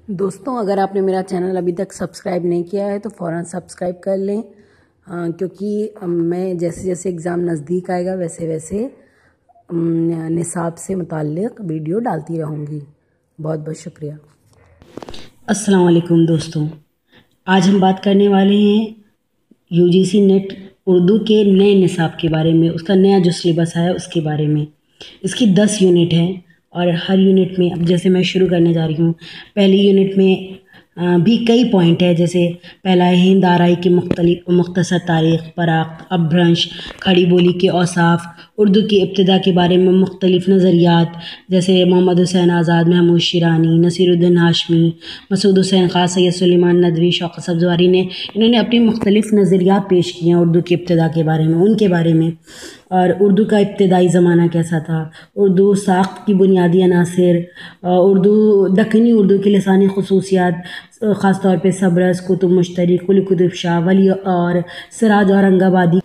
दोस्तों, अगर आपने मेरा चैनल अभी तक सब्सक्राइब नहीं किया है तो फ़ौरन सब्सक्राइब कर लें, क्योंकि मैं जैसे जैसे एग्ज़ाम नज़दीक आएगा वैसे वैसे निसाब से मुताल्लिक़ वीडियो डालती रहूँगी। बहुत बहुत शुक्रिया। अस्सलाम वालेकुम दोस्तों, आज हम बात करने वाले हैं यूजीसी नेट उर्दू के नए निसाब के बारे में। उसका नया जो सिलेबस आया उसके बारे में। इसकी 10 यूनिट हैं और हर यूनिट में, अब जैसे मैं शुरू करने जा रही हूँ, पहली यूनिट में भी कई पॉइंट है। जैसे पहला है हिंद आराई की मुख्तसर तारीख़, पराग, अपभ्रंश, खड़ी बोली के औसाफ, उर्दू की इब्तिदा के बारे में मुख्तलिफ नज़रियात, जैसे मोहम्मद हुसैन आज़ाद, महमूद शिरानी, नसीरुद्दीन हाशमी, मसूद हुसैन खां, सैयद सुलेमान नदवी, शौकत सब्ज़वारी ने इन्होंने अपनी मुख्तलिफ नज़रियात पेश किए हैं उर्दू की इब्तिदा के बारे में, उनके बारे में। और उर्दू का इब्तिदाई ज़माना कैसा था, उर्दू साख्त की बुनियादी अनासिर, उर्दू दक्कनी उर्दू की लसानी खसूसियात, ख़ास तौर पे सबरस, कुतुब मुश्तरी, कुल कुतुब शाह, वली और सिराज औरंगाबादी।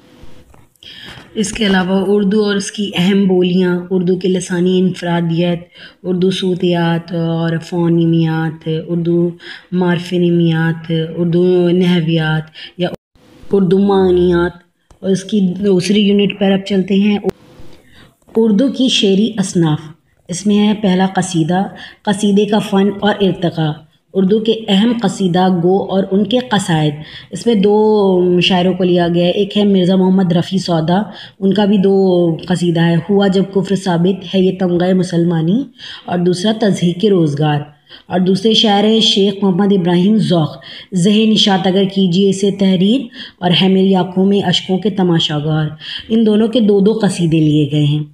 इसके अलावा उर्दू और उसकी अहम बोलियाँ, उर्दू की लसानी इनफरादियत, उर्दू सूतियात और फ़ोनीमियात, उर्दू मार्फिनिमियात, उर्दू नहवियात या उर्दू मानियात। और इसकी दूसरी यूनिट पर अब चलते हैं उर्दू की शेरी असनाफ़। इसमें है पहला कसीदा, कसीदे का फ़न और इर्तिक़ा, उर्दू के अहम कसीदा गो और उनके कसायद। इसमें दो शायरों को लिया गया है, एक है मिर्ज़ा मोहम्मद रफ़ी सौदा, उनका भी दो कसीदा है, हुआ जब कुफ्र साबित है ये तमग़े मुसलमानी, और दूसरा तज़हीक़ रोज़गार। और दूसरे शायर है शेख मोहम्मद इब्राहिम ज़ौक़, ज़हे निशात अगर कीजिए इसे तहरीर, और है मेरी आँखों में अश्कों के तमाशागार। इन दोनों के दो दो कसीदे लिए गए हैं।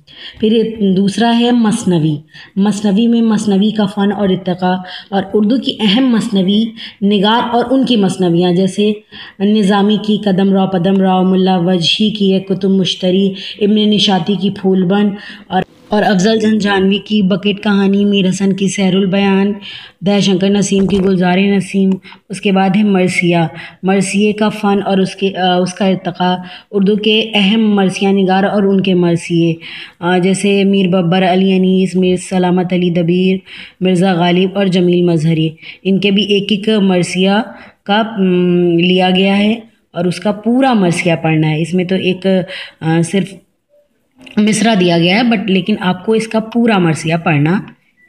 फिर दूसरा है मसनवी। मसनवी में मसनवी का फ़न और इर्तिक़ा, और उर्दू की अहम मसनवी निगार और उनकी मसनवियाँ, जैसे निज़ामी की कदम राव पदम राव, मुल्ला वजही की एक कुतुब मुश्तरी, इब्न निशाती की फूलबन, और अफजल झंझानवी की बकेट कहानी, मीर हसन की सहरुल बयान, दयाशंकर नसीम की गुलज़ार नसीम। उसके बाद है मरसिया, मरसिए का फ़न और उसका इर्तिक़ा, उर्दू के अहम मरसिया निगार और उनके मरसिए, जैसे मीर बब्बर अली अनीस, मीर सलामत अली दबीर, मिर्ज़ा गालिब और जमील मजहरी। इनके भी एक एक मरसिया का लिया गया है और उसका पूरा मरसिया पढ़ना है। इसमें तो एक सिर्फ मिसरा दिया गया है, बट लेकिन आपको इसका पूरा मरसिया पढ़ना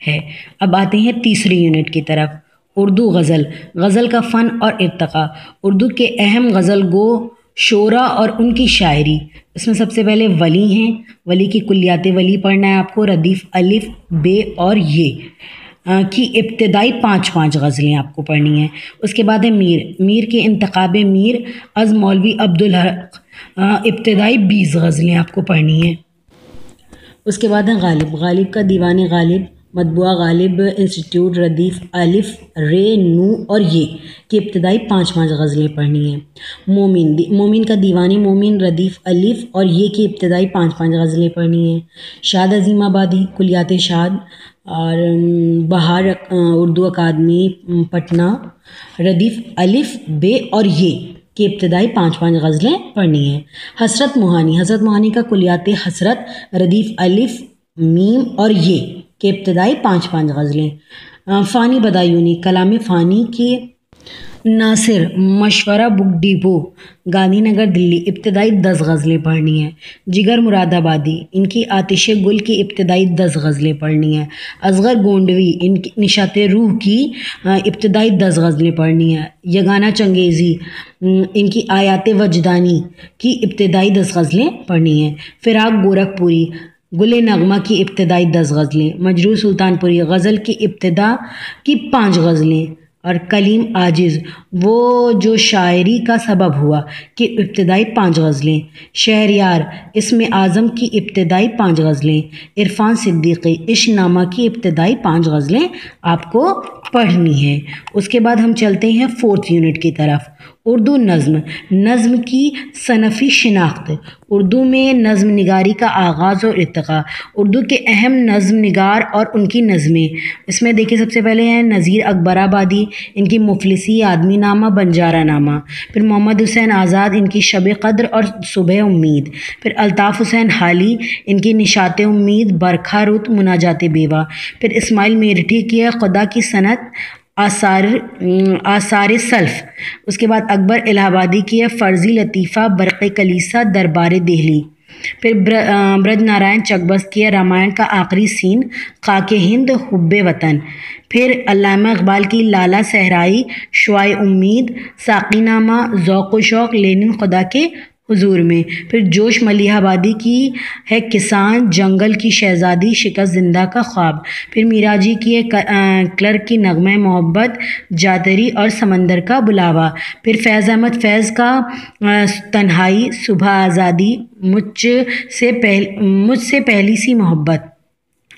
है। अब आते हैं तीसरी यूनिट की तरफ, उर्दू गज़ल, गज़ल का फ़न और इर्तिक़ा, उर्दू के अहम गज़ल गो, शोरा और उनकी शायरी। इसमें सबसे पहले वली हैं, वली की कुल्लियात वली पढ़ना है आपको, रदीफ़ अलिफ़ बे और ये की इब्तिदाई 5 गज़लें आपको पढ़नी है। उसके बाद है मीर, मीर के इंतखाब मीर अज़ मौलवी अब्दुल हक, इब्तिदाई 20 गज़लें आपको पढ़नी है। उसके बाद है गालिब, गालिब का दीवान गालिब, मतबुआ गालिब इंस्टीट्यूट, रदीफ़ अलिफ़ रे नू और ये की इब्तिदाई 5 गज़लें पढ़नी है। मोमिन, मोमिन का दीवान मोमिन, रदीफ़ अलिफ़ और ये की इब्तिदाई 5 गज़लें पढ़नी है। शाद अज़ीमाबादी, कुलियात शाद और बहार उर्दू अकादमी पटना, रदीफ़ अलिफ़ बे और ये की इब्तिदाई 5 गज़लें पढ़नी है। हसरत मोहानी, हसरत मोहानी का कुलियात हसरत, रदीफ़ अलिफ़ मीम और ये के इब्तिदाई 5 गज़लें। फ़ानी बदायूनी, कलाम फ़ानी के नासिर, मशवरा बुक डिपो, गांधीनगर दिल्ली, इब्तिदाई 10 गज़लें पढ़नी है। जिगर मुरादाबादी, इनकी आतिश गुल की इब्तिदाई 10 गज़लें पढ़नी है। असगर गोंडवी, इनकी निशात रूह की इब्तिदाई 10 गज़लें पढ़नी है। यगाना चंगेज़ी, इनकी आयात वजदानी की इब्तिदाई 10 गज़लें पढ़नी है। फ़िराक गोरखपुरी, गुले नगमा की इब्तिदाई 10 गज़लें। मजरूह सुल्तानपुरी, गज़ल की इब्तिदा की 5 गज़लें। और कलीम आजिज़, वो जो शायरी का सबब हुआ, कि इब्तिदाई 5 गज़लें। शहरयार, इसमें आज़म की इब्तिदाई 5 गज़लें। इरफ़ान सिद्दीक़ी, इश्क़नामा की इब्तिदाई 5 गज़लें आपको पढ़नी है। उसके बाद हम चलते हैं 4th यूनिट की तरफ, उर्दू नज़्म, नज़्म की सनफ़ी शिनाख्त, उर्दू में नज़्म निगारी का आगाज़ और इर्तिक़ा, उर्दू के अहम नज़्म निगार और उनकी नज़में। इसमें देखिए सबसे पहले हैं नज़ीर अकबराबादी, इनकी मुफलिसी आदमी नामा, बंजारा नामा। फिर मोहम्मद हुसैन आज़ाद, इनकी शब क़द्र और सुबह उम्मीद। फिर अल्ताफ़ हुसैन हाली, इनकी निशात उम्मीद, बरखा रुत, मुनाजात बेवा। फिर इस्माइल मेरठी की है खुदा की सनत आसार सल्फ। उसके बाद अकबर इलाहाबादी की है फ़र्ज़ी लतीफ़ा बरक़ कलीसा दरबार दिल्ली। फिर ब्रज नारायण चकबस की है रामायण का आखिरी सीन खाके हिंद हुब्बे वतन। फिर अल्लामा इक़बाल की लाला सहराई शुआए उम्मीद साक़ीनामा ज़ौक़ शौक़ लेनिन खुदा के हुजूर में। फिर जोश मलिहाबादी की है किसान जंगल की शहज़ादी शिकस्त जिंदा का ख्वाब। फिर मीराजी की है क्लर्क की नग़्मे मोहब्बत जातरी और समंदर का बुलावा। फिर फैज़ अहमद फैज़ का तन्हाई सुबह आज़ादी मुझसे पहली सी मोहब्बत।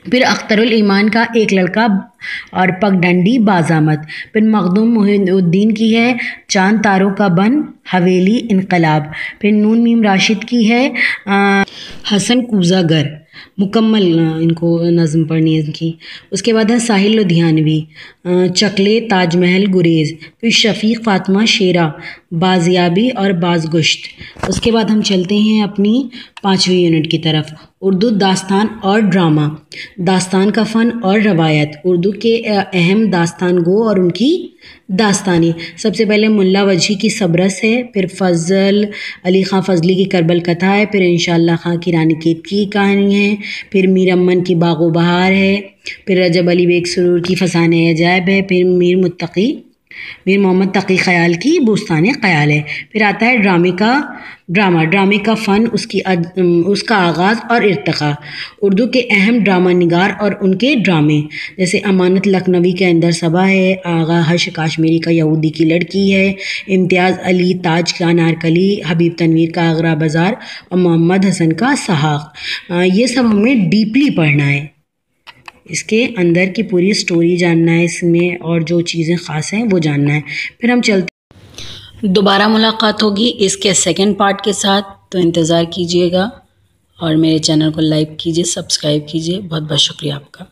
फिर अख्तरुल ईमान का एक लड़का और पगडंडी बाज़ामत। फिर मखदूम मोहिउद्दीन की है चांद तारों का बन हवेली इनकलाब। फिर नून मीम राशिद की है हसन कूज़ागर। मुकम्मल इनको नज़्म पढ़नी है इनकी। उसके बाद है साहिल लुधियानवी चकले ताजमहल गुरेज़। फिर शफ़ीक़ फ़ातिमा शेरा बाज़ियाबी और बाज़गुश्त। उसके बाद हम चलते हैं अपनी 5वीं यूनिट की तरफ। उर्दू दास्तान और ड्रामा, दास्तान का फ़न और रवायत, उर्दू के अहम दास्तान गो और उनकी दास्तानी। सबसे पहले मुल्ला वजही की सबरस है। फिर फ़ज़ल अली ख़ां फ़ज़ली की करबल कथा है। फिर इंशाअल्लाह ख़ां की रानी केत की कहानी है। फिर मीर अमन की बागो बहार है। फिर रजब अली बेग सुरूर की फ़साने अजायब है। फिर मीर मोहम्मद तकी ख़याल की बुस्तान ख़याल है। फिर आता है ड्रामे का फ़न उसका आगाज़ और इर्तिक़ा, उर्दू के अहम ड्रामा निगार और उनके ड्रामे जैसे अमानत लखनवी के अंदर सबा है, आगा हर्ष काश्मीरी का यहूदी की लड़की है, इम्तियाज़ अली ताज का अनारकली, हबीब तनवीर का आगरा बाज़ार और मोहम्मद हसन का सहाक़। ये सब हमें डीपली पढ़ना है, इसके अंदर की पूरी स्टोरी जानना है, इसमें और जो चीज़ें ख़ास हैं वो जानना है। फिर हम चलते दोबारा मुलाकात होगी इसके सेकंड पार्ट के साथ, तो इंतज़ार कीजिएगा और मेरे चैनल को लाइक कीजिए, सब्सक्राइब कीजिए। बहुत बहुत शुक्रिया आपका।